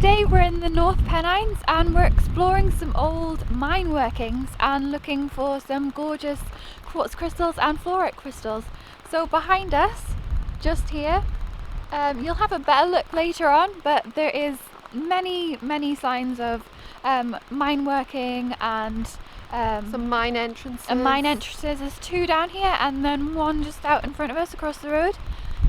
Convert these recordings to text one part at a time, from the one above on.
Today we're in the North Pennines and we're exploring some old mine workings and looking for some gorgeous quartz crystals and fluorite crystals. So behind us, just here, you'll have a better look later on, but there is many signs of mine working and some mine entrances. There's two down here and then one just out in front of us across the road.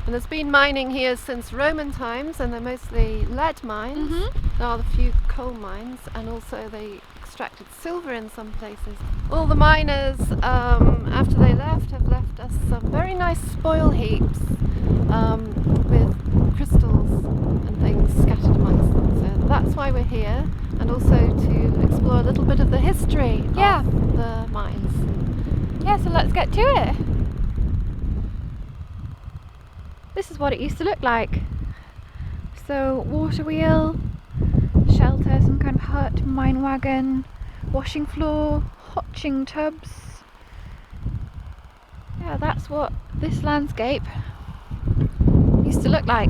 And there's been mining here since Roman times, and they're mostly lead mines. There are a few coal mines, and also they extracted silver in some places. All the miners, after they left, have left us some very nice spoil heaps with crystals and things scattered amongst them. So that's why we're here, and also to explore a little bit of the history of the mines. Yeah, so let's get to it. This is what it used to look like. So water wheel, shelter, some kind of hut, mine wagon, washing floor, hotching tubs. Yeah, that's what this landscape used to look like.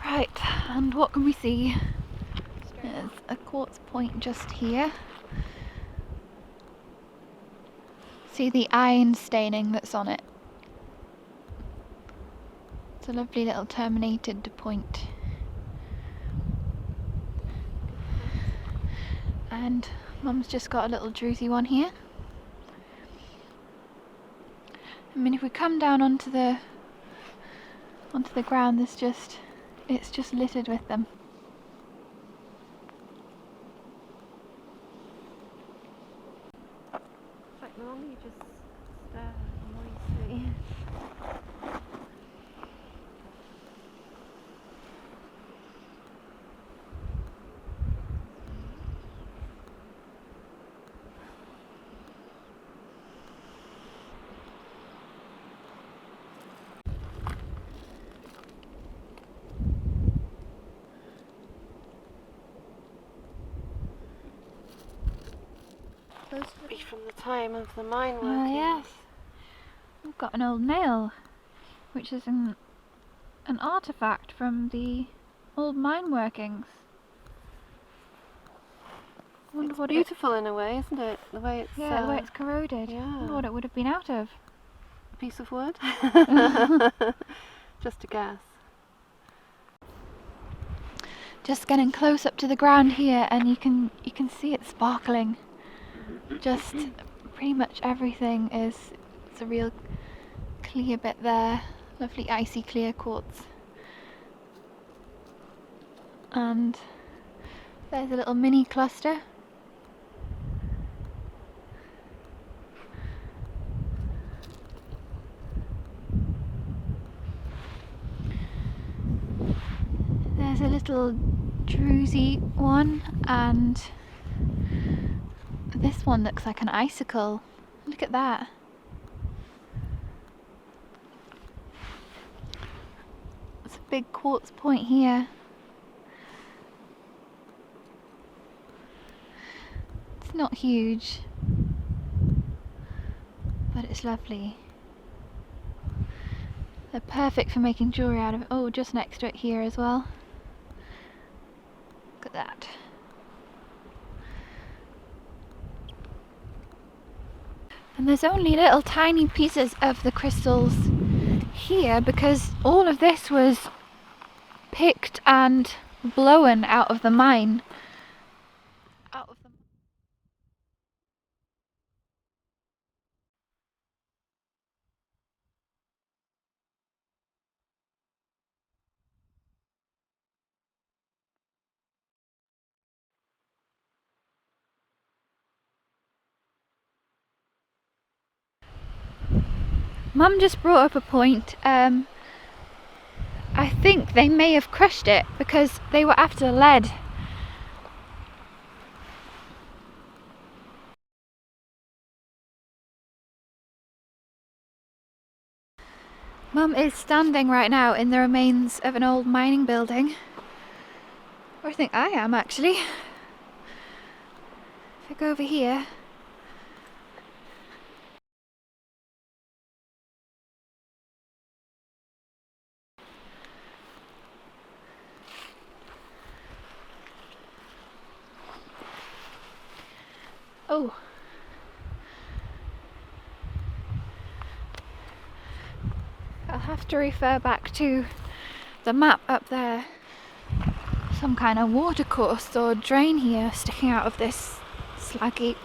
Right, and what can we see? There's a quartz point just here. See the iron staining that's on it. It's a lovely little terminated point. And Mum's just got a little druzy one here. I mean, if we come down onto the ground, it's just littered with them. It's like normally you just stare noisily. Supposed to be from the time of the mine working. Ah, yes. We've got an old nail, which is an artifact from the old mine workings. I wonder what beautiful in a way, isn't it? The way it's the way it's corroded. Yeah. I wonder what it would have been out of. A piece of wood. Just a guess. Just getting close up to the ground here, and you can see it sparkling. Just pretty much everything it's a real clear bit there, lovely icy clear quartz. And there's a little mini cluster. There's a little druzy one, and this one looks like an icicle. Look at that. It's a big quartz point here. It's not huge, but it's lovely. They're perfect for making jewellery out of. Oh, just next to it here as well. Look at that. And there's only little tiny pieces of the crystals here because all of this was picked and blown out of the mine. Mum just brought up a point. I think they may have crushed it because they were after lead. Mum is standing right now in the remains of an old mining building. Or I think I am actually. If I go over here. Oh. I'll have to refer back to the map up there. Some kind of watercourse or drain here sticking out of this slag heap.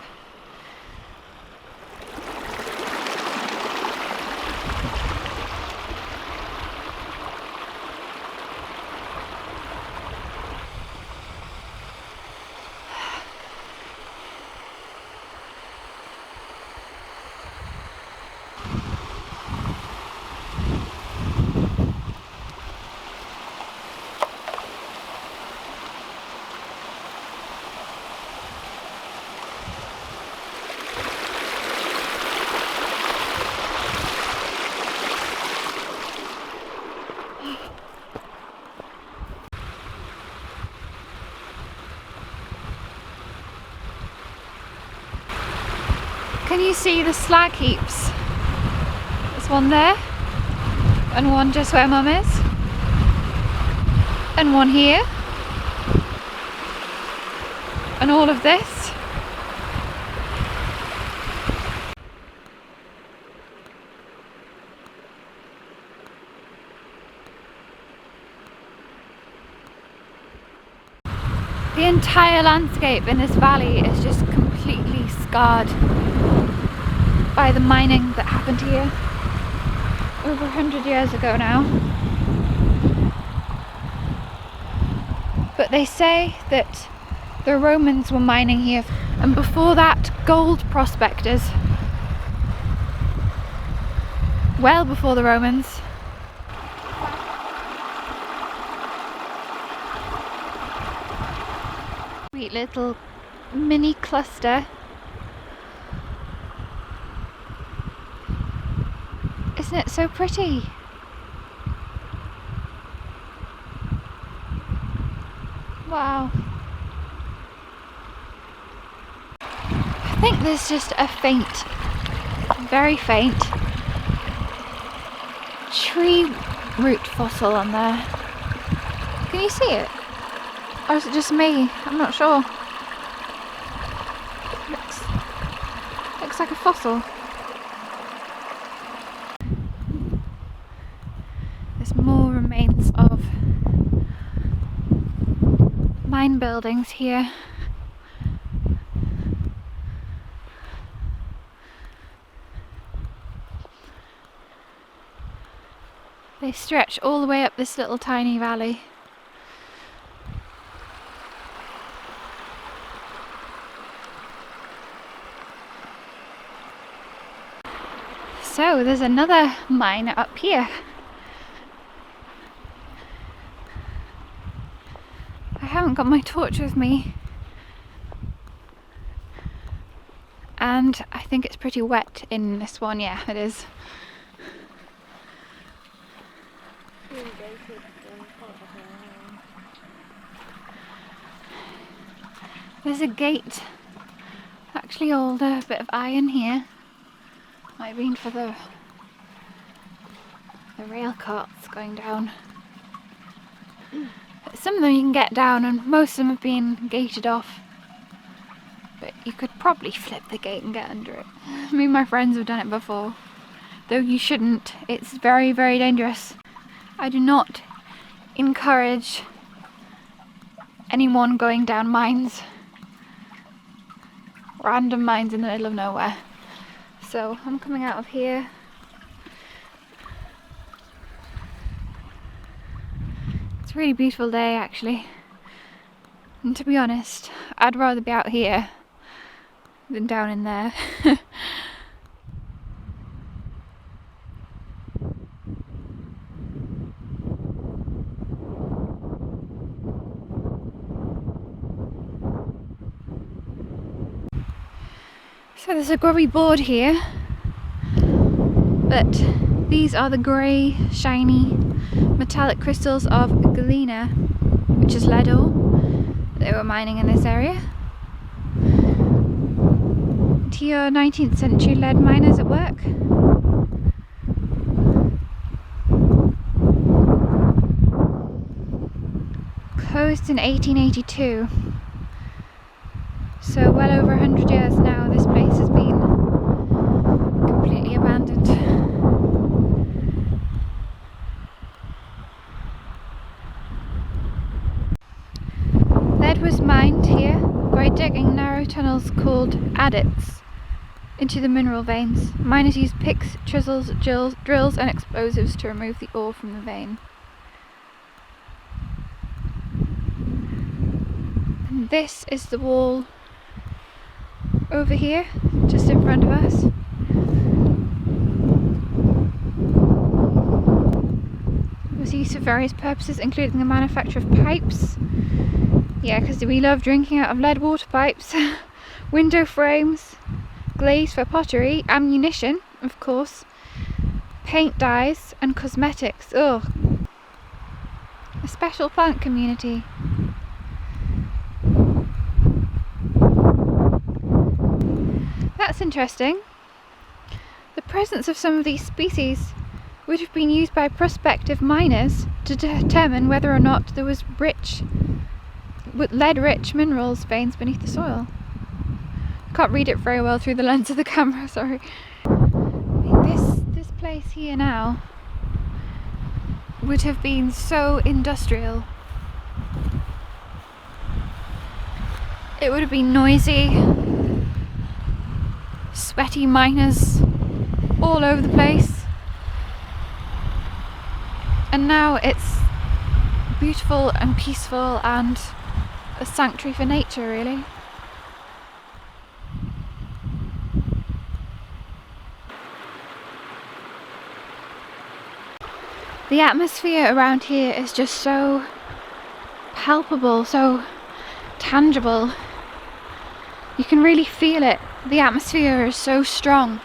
Can you see the slag heaps? There's one there, and one just where Mum is, and one here, and all of this. The entire landscape in this valley is just completely scarred by the mining that happened here over 100 years ago now. But they say that the Romans were mining here, and before that, gold prospectors. Well before the Romans. Sweet little mini cluster. Isn't it so pretty? Wow. I think there's just a faint, very faint tree root fossil on there. Can you see it? Or is it just me? I'm not sure. Looks like a fossil. There's more remains of mine buildings here. They stretch all the way up this little tiny valley. So there's another mine up here. I haven't got my torch with me, and I think it's pretty wet in this one. Yeah, it is. There's a gate, actually older, a bit of iron here. Might have been for the rail carts going down. Some of them you can get down, and most of them have been gated off. But you could probably flip the gate and get under it. Me and my friends have done it before. Though you shouldn't. It's very, very dangerous. I do not encourage anyone going down mines. Random mines in the middle of nowhere. So I'm coming out of here. It's a really beautiful day actually. And to be honest, I'd rather be out here than down in there. So there's a grubby board here, but these are the grey, shiny, metallic crystals of galena, which is lead ore. They were mining in this area. To your 19th century lead miners at work. Closed in 1882. So well over 100 years now this place has been completely abandoned. Lead was mined here by digging narrow tunnels called adits into the mineral veins. Miners used picks, chisels, drills and explosives to remove the ore from the vein. And this is the wall over here, just in front of us. It was used for various purposes, including the manufacture of pipes. Yeah, because we love drinking out of lead water pipes. Window frames, glaze for pottery, ammunition, of course, paint dyes and cosmetics. Ugh. A special plant community. That's interesting. The presence of some of these species would have been used by prospective miners to determine whether or not there was lead-rich minerals veins beneath the soil. Can't read it very well through the lens of the camera, sorry. This place here now would have been so industrial. It would have been noisy, sweaty miners all over the place. And now it's beautiful and peaceful and a sanctuary for nature, really. The atmosphere around here is just so palpable, so tangible. You can really feel it. The atmosphere is so strong.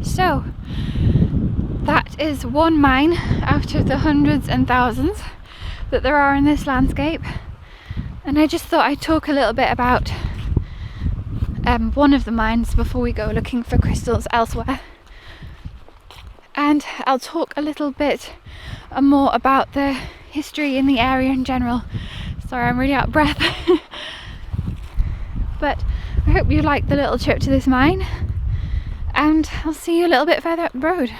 So, that is one mine out of the hundreds and thousands that there are in this landscape. And I just thought I'd talk a little bit about one of the mines before we go looking for crystals elsewhere. And I'll talk a little bit more about the history in the area in general. Sorry, I'm really out of breath. But I hope you liked the little trip to this mine, and I'll see you a little bit further up the road.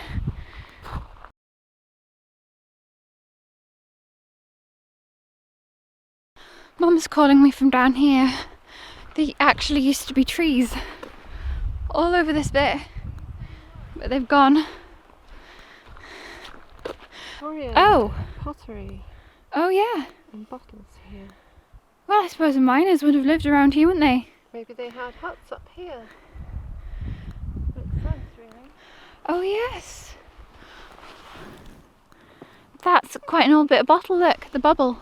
Mum's calling me from down here. There actually used to be trees all over this bit, but they've gone. Victorian pottery. Oh yeah. And bottles here. Well, I suppose the miners would have lived around here, wouldn't they? Maybe they had huts up here. Makes sense, really. Oh yes. That's quite an old bit of bottle, look, the bubble.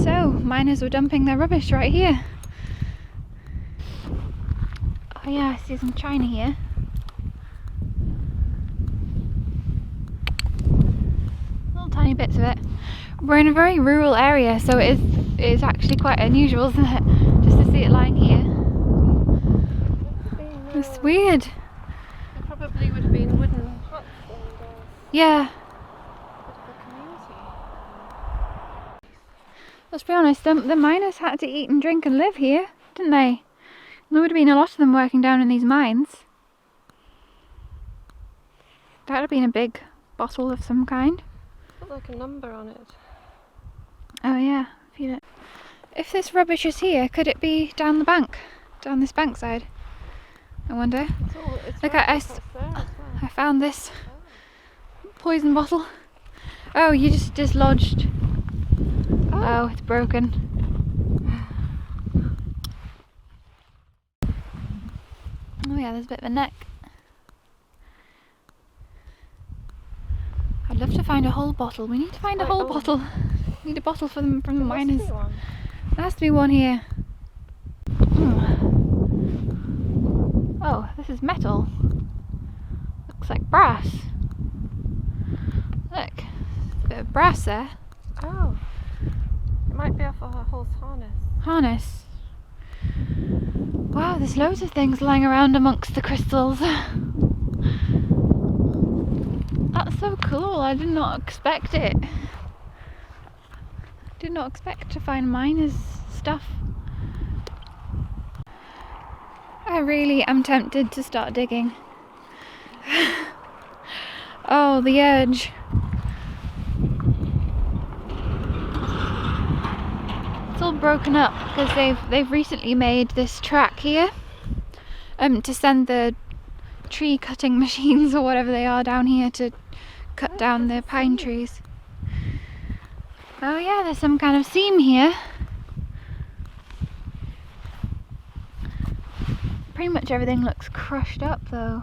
So, miners were dumping their rubbish right here. Oh yeah, I see some china here. Little tiny bits of it. We're in a very rural area, so it is actually quite unusual, isn't it? Just to see it lying here. It's weird. There probably would have been wooden huts and Yeah. bit of a community. Let's be honest, the miners had to eat and drink and live here, didn't they? There would have been a lot of them working down in these mines. That would have been a big bottle of some kind. Got like a number on it. Oh yeah, feel it. If this rubbish is here, could it be down the bank? Down this bank side? I wonder. It's Look, right I across there as well. I found this poison bottle. Oh, you just dislodged. Oh, it's broken. Oh yeah, there's a bit of a neck. I'd love to find a whole bottle. We need to find a whole bottle. Need a bottle for them from the There must miners. be one. There has to be one here. Oh, this is metal. Looks like brass. Look, a bit of brass there. Oh, it might be off of a horse harness. Harness. Wow, there's loads of things lying around amongst the crystals. That's so cool. I did not expect it. Did not expect to find miners stuff. I really am tempted to start digging. Oh, the urge. It's all broken up because they've recently made this track here to send the tree cutting machines or whatever they are down here to cut down the pine trees. Oh yeah, there's some kind of seam here. Pretty much everything looks crushed up though.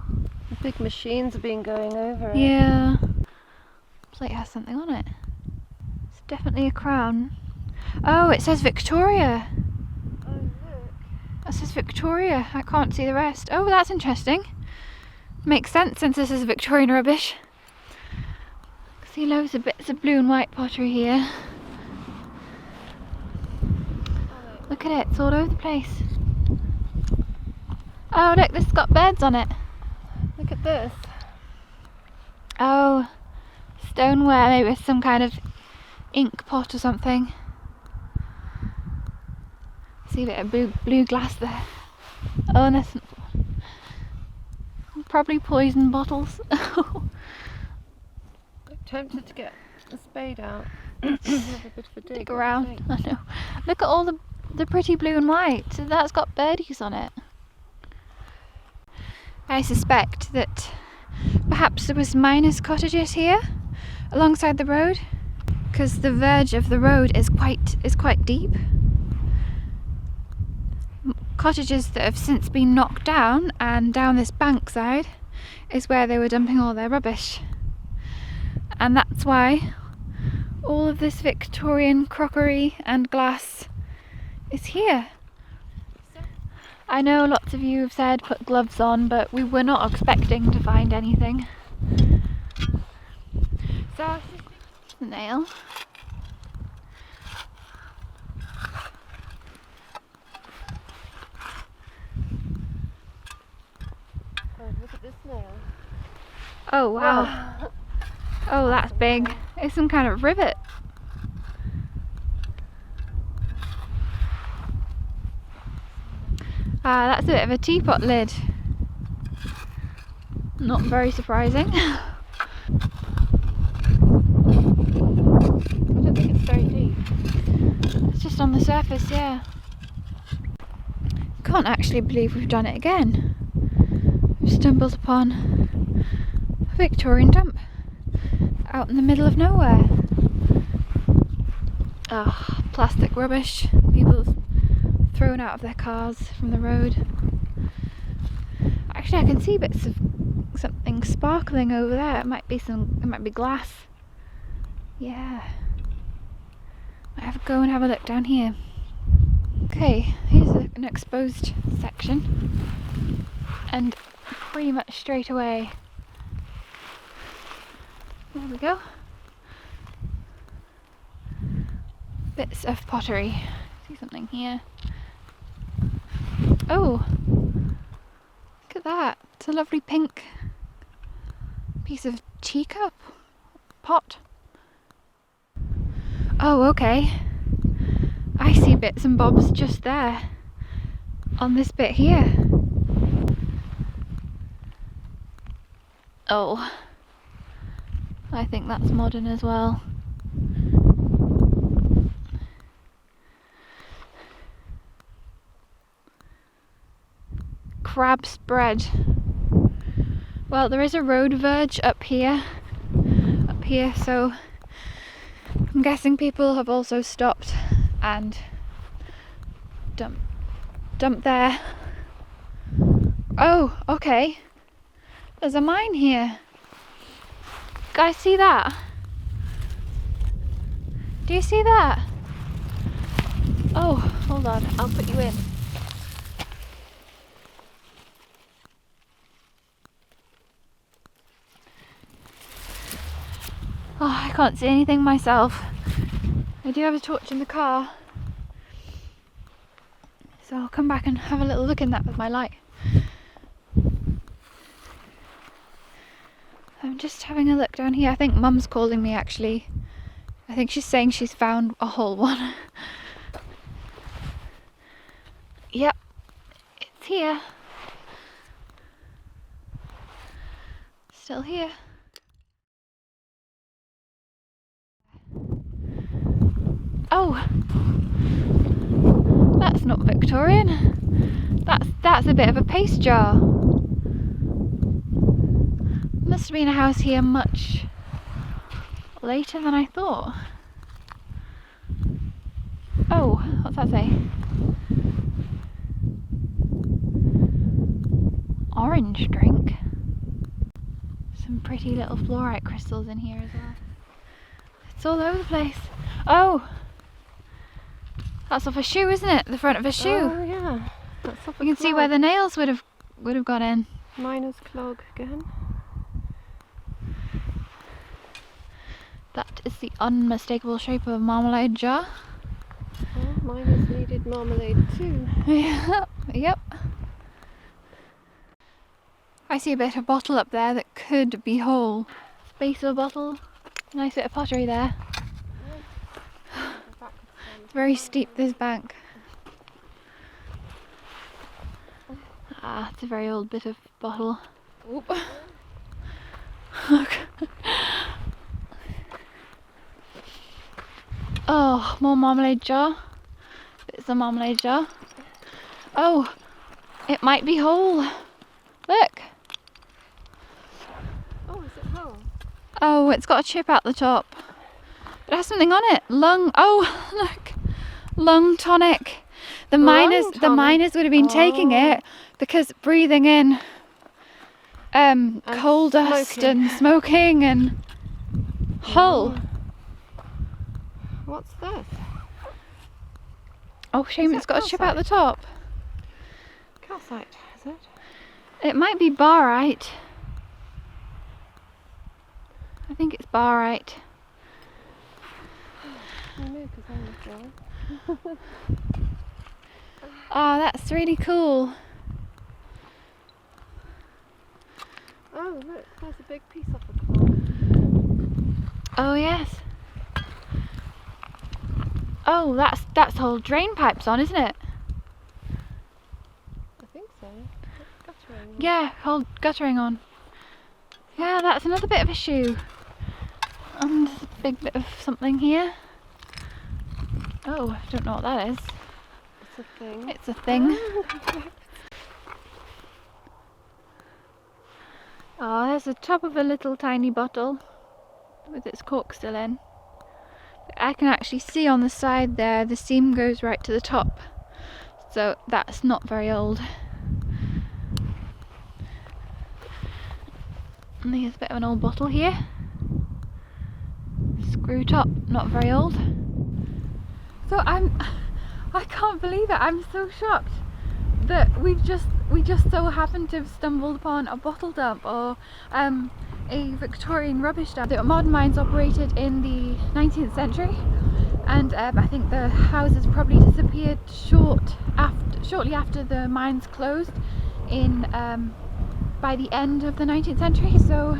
The big machines have been going over it. Yeah. Looks like it has something on it. It's definitely a crown. Oh, it says Victoria. Oh, look. It says Victoria. I can't see the rest. Oh, that's interesting. Makes sense since this is Victorian rubbish. See loads of bits of blue and white pottery here. Look at it, it's all over the place. Oh look, this has got birds on it. Look at this. Oh, stoneware, maybe with some kind of ink pot or something. See a bit of blue glass there. Oh, and there's probably poison bottles. I'm tempted to get the spade out. Have a bit of a dig around. I know. Look at all the pretty blue and white. That's got birdies on it. I suspect that perhaps there was miners' cottages here alongside the road, because the verge of the road is quite deep. Cottages that have since been knocked down, and down this bankside is where they were dumping all their rubbish. And that's why all of this Victorian crockery and glass is here. I know lots of you have said put gloves on, but we were not expecting to find anything. So, the nail. Oh, look at this nail. Oh wow. Oh, that's big. It's some kind of rivet. Ah, that's a bit of a teapot lid. Not very surprising. I don't think it's very deep. It's just on the surface, yeah. Can't actually believe we've done it again. We've stumbled upon a Victorian dump out in the middle of nowhere. Ah, plastic rubbish. People thrown out of their cars from the road. Actually, I can see bits of something sparkling over there. It might be glass. Yeah. Might have to go and have a look down here. Okay, here's an exposed section, and pretty much straight away. There we go. Bits of pottery. See something here. Oh, look at that. It's a lovely pink piece of teacup pot. Oh, okay. I see bits and bobs just there on this bit here. Oh, I think that's modern as well. Crab's bread. Well, there is a road verge up here, so I'm guessing people have also stopped and dumped there. Oh, okay. There's a mine here. Guys, see that? Do you see that? Oh, hold on, I'll put you in. Oh, I can't see anything myself. I do have a torch in the car, so I'll come back and have a little look in that with my light. I'm just having a look down here. I think Mum's calling me actually. I think she's saying she's found a whole one. Yep, it's here. Still here. Oh, that's not Victorian. That's a bit of a paste jar. Must have been a house here much later than I thought. Oh, what's that say? Orange drink. Some pretty little fluorite crystals in here as well. It's all over the place. Oh, that's off a shoe, isn't it? The front of a shoe. Oh yeah, that's off a You can see where the nails would have gone in. miner's clog again. That is the unmistakable shape of a marmalade jar. Well, miners needed marmalade too. Yep. I see a bit of bottle up there that could be whole. Base of a bottle. Nice bit of pottery there. Very steep, this bank. Ah, it's a very old bit of bottle. Oop. Oh, more marmalade jar. Bits of marmalade jar. Oh, it might be whole. Look. Oh, is it whole? Oh, it's got a chip at the top. It has something on it. Lung. Oh, look. Lung tonic. The miners would have been taking it because breathing in coal dust and smoking and hull. What's this? Oh, shame it's got a chip at the top. Calcite, is it? It might be barite. I think it's barite. I know, because I'm a girl. Oh, that's really cool. Oh, look, there's a big piece of the cloth. Oh yes. Oh, that's whole drain pipes on, isn't it? I think so. Guttering. Yeah, whole guttering on. Yeah, that's another bit of a shoe. And there's a big bit of something here. Oh, I don't know what that is. It's a thing. It's a thing. Oh, there's the top of a little tiny bottle with its cork still in. I can actually see on the side there, the seam goes right to the top. So that's not very old. And there's a bit of an old bottle here. Screw top, not very old. So I can't believe it. I'm so shocked that we just so happened to have stumbled upon a bottle dump or a Victorian rubbish dump. The modern mines operated in the 19th century, and I think the houses probably disappeared shortly after the mines closed in by the end of the 19th century. So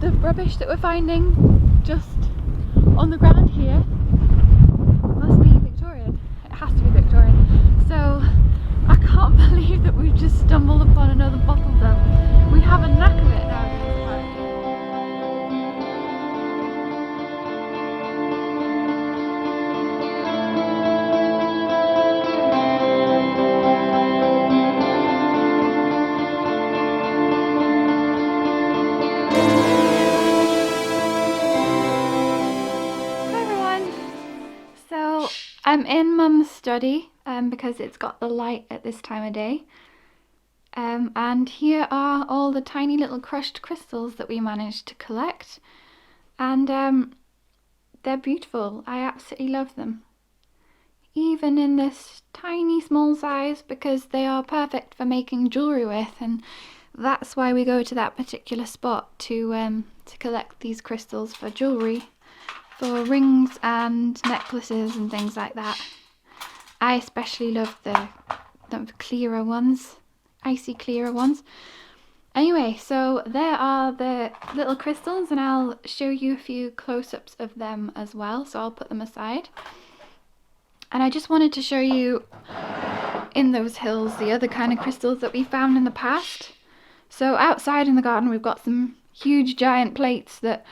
the rubbish that we're finding just on the ground here must be Victorian. It has to be Victorian. So I can't believe that we've just stumbled upon another bottle dump. We have a knack of it nowadays. Hi everyone. So I'm in Mum's study because it's got the light at this time of day. And here are all the tiny little crushed crystals that we managed to collect. And they're beautiful. I absolutely love them. Even in this tiny small size, because they are perfect for making jewellery with, and that's why we go to that particular spot to collect these crystals for jewellery, for rings and necklaces and things like that. I especially love the clearer ones, icy clearer ones. Anyway, so there are the little crystals, and I'll show you a few close-ups of them as well, so I'll put them aside. And I just wanted to show you in those hills the other kind of crystals that we found in the past. So outside in the garden we've got some huge giant plates that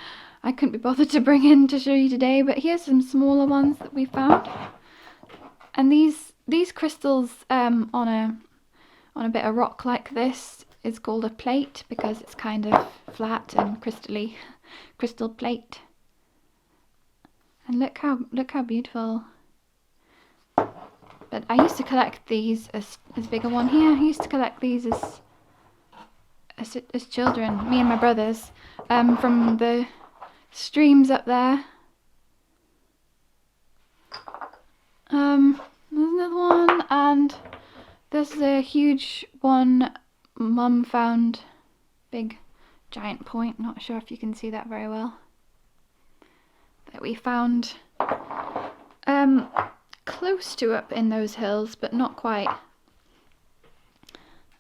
I couldn't be bothered to bring in to show you today, but here's some smaller ones that we found. And these crystals on a bit of rock like this is called a plate, because it's kind of flat and crystally, crystal plate. And look how beautiful. But I used to collect these as bigger one here. I used to collect these as children, me and my brothers, from the streams up there. There's another one, and there's a huge one Mum found, big giant point, not sure if you can see that very well, that we found close to up in those hills, but not quite.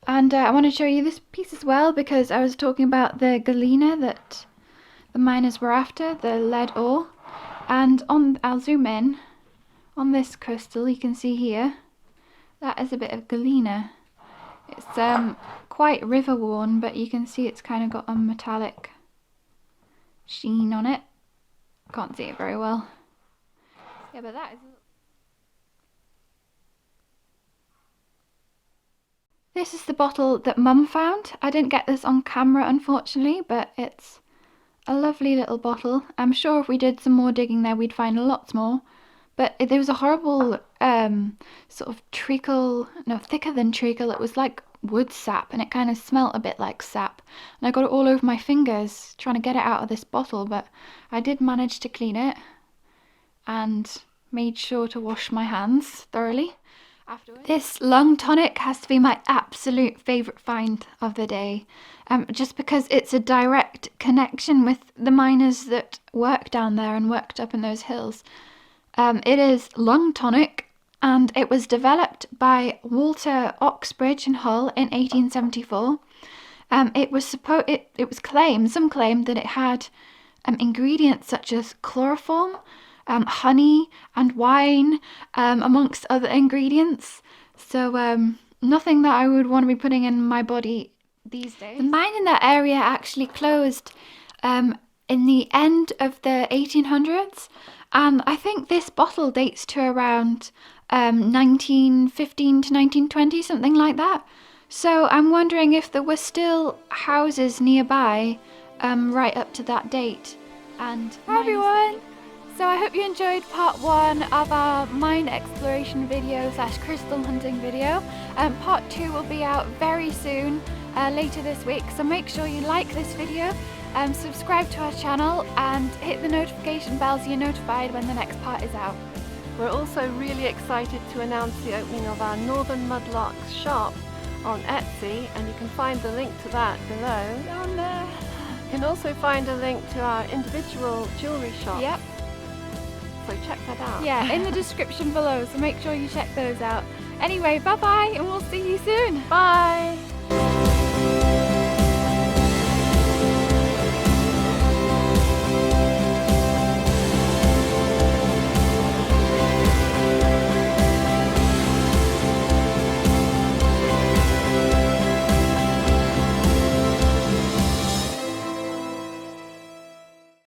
And I want to show you this piece as well, because I was talking about the galena that the miners were after, the lead ore. And I'll zoom in on this crystal. You can see here that is a bit of galena. It's quite river worn, but you can see it's kind of got a metallic sheen on it. Can't see it very well. Yeah, but that is. This is the bottle that Mum found. I didn't get this on camera, unfortunately, but it's a lovely little bottle. I'm sure if we did some more digging there, we'd find lots more. But there was a horrible sort of treacle, no, thicker than treacle. It was like wood sap, and it kind of smelt a bit like sap. And I got it all over my fingers trying to get it out of this bottle, but I did manage to clean it and made sure to wash my hands thoroughly afterwards. This lung tonic has to be my absolute favourite find of the day, just because it's a direct connection with the miners that worked down there and worked up in those hills. It is lung tonic, and it was developed by Walter Oxbridge in Hull in 1874. It was claimed, some claimed that it had ingredients such as chloroform, honey and wine, amongst other ingredients. So nothing that I would want to be putting in my body these days. The mine in that area actually closed in the end of the 1800s, and I think this bottle dates to around 1915 to 1920, something like that. So I'm wondering if there were still houses nearby right up to that date. And hi everyone! So I hope you enjoyed part 1 of our mine exploration video / crystal hunting video. Part 2 will be out very soon, later this week, so make sure you like this video, subscribe to our channel and hit the notification bell so you're notified when the next part is out. We're also really excited to announce the opening of our Northern Mudlarks shop on Etsy, and you can find the link to that below. Down there. You can also find a link to our individual jewellery shops. Yep. So check that out. Yeah, in the description below, so make sure you check those out. Anyway, bye bye, and we'll see you soon. Bye!